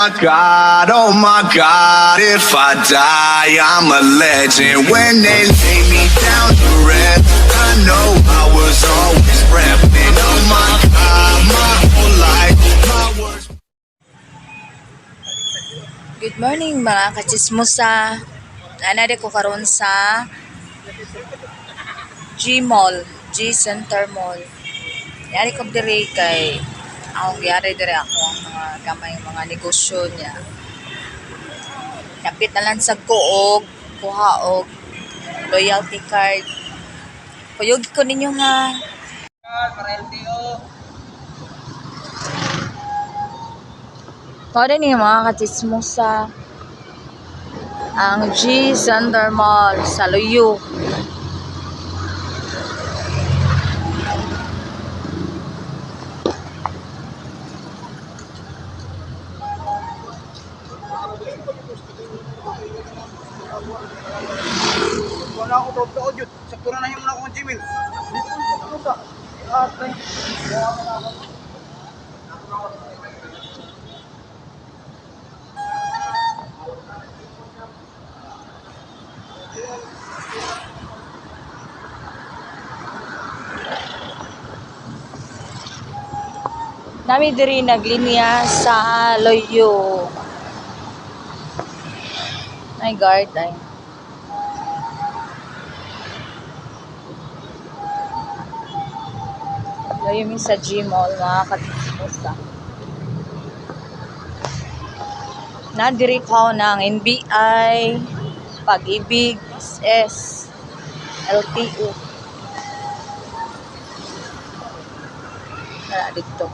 Oh my God, if I die, I'm a legend. When they lay me down to rest, I know I was always repping. Oh my God, my whole life, my words. Good morning mga kachismosa. Nanade ko karon sa G Mall, G Center Mall. Yari ko diri kay akong yari diri ako ang mga gamay mga negosyo niya. Kapit na lang sa kuog, kuhaog, loyalty card. Kuyog ko ninyo ha. Todo ni mga kachismosa. Ang G Center Mall sa Luyo. Wala ako daw yun. Sakto na yung muna akong Gmail. Ano ba? Nami diri naglinya sa Loyo. My guard ay. Loyo mi sa G Mall mga kachismosa. Nadiri ko ng NBI, Pag-ibig, SS, LTO. Wala dito.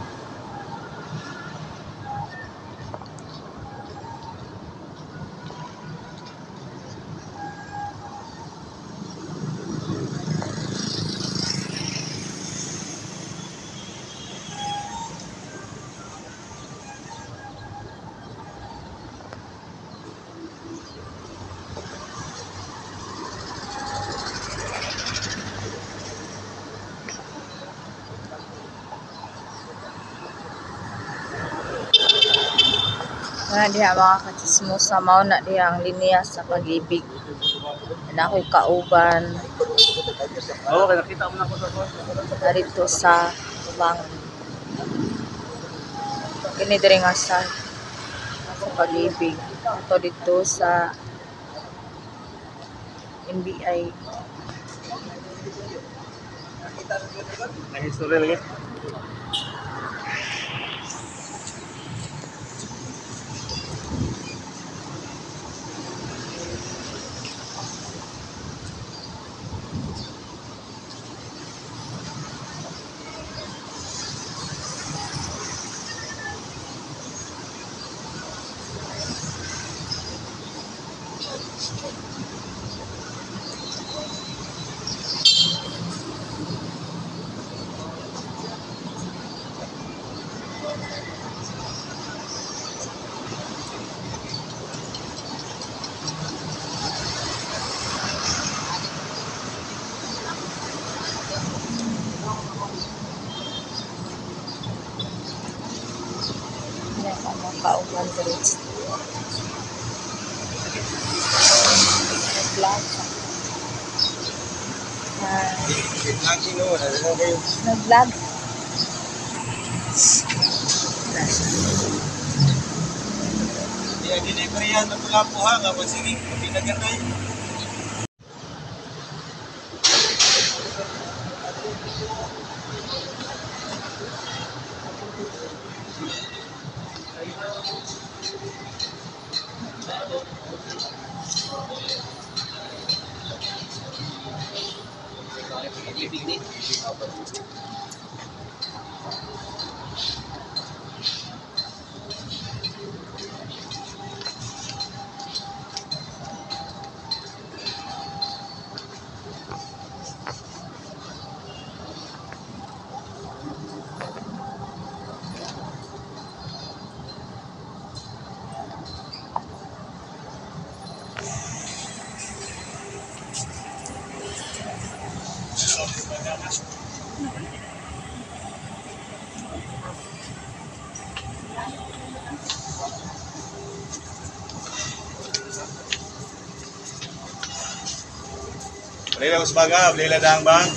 Wala diha mga kachismosa, mao na diha ang linya sa Pag-ibig. Na ako'y kauban Oo, kaya nakita mo na ako sa phone. narito sa Ubang. Kini diri nga sa Pag-ibig. Ito dito sa NBI. Ang history lagi. Yan ang mga kauban diri. Nag-vlog siya. Lagi no, ano kayo? Nag-vlog. Di na pariyan na pula po ha, nga sige, pinagatay. Leila Usbaga, Leila Dang Bang.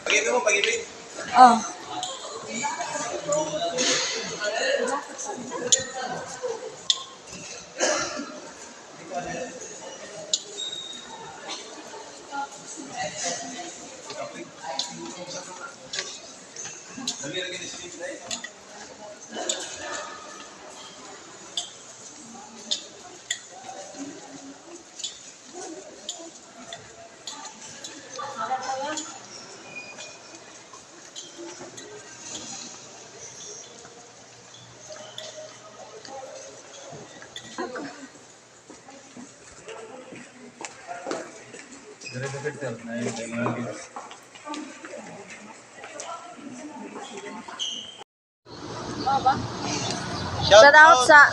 Pag-ibig mo, pag-ibig. Oh. Shout out sa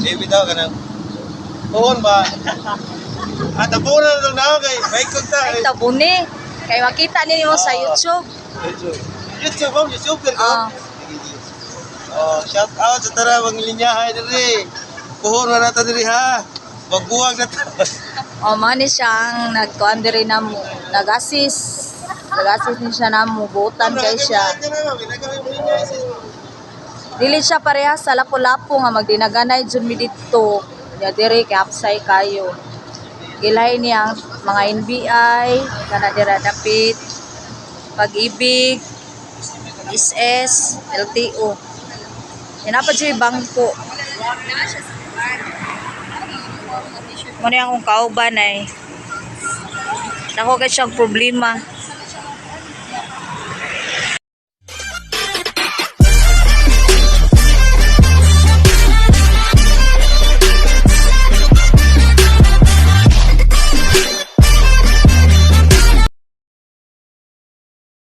Save daw ka ng puhon ba? At tapunan lang na ako kay may kunta. ay tabuni. Kay makita ninyo sa YouTube. YouTube mo, YouTuber ko. Ah. Oh, shout out sa tara mga linyahay diri. Puhon na nato diri ha. Magbuwag na to. O, mani siyang nagkuhan diri na mo. Nag-assist. Nag-assist ni siya na mo. Butan kay siya. Dili siya parehas sa lapu-lapu nga magdinaganay dyan mi dito. Ya diri kay apsay kayo. Ilay niya ang mga NBI, kana dira dapit, Pag-ibig, SS, LTO. Yan pa dyan yung bangko. Muna yung akong kauban ay. Nako ka siyang problema.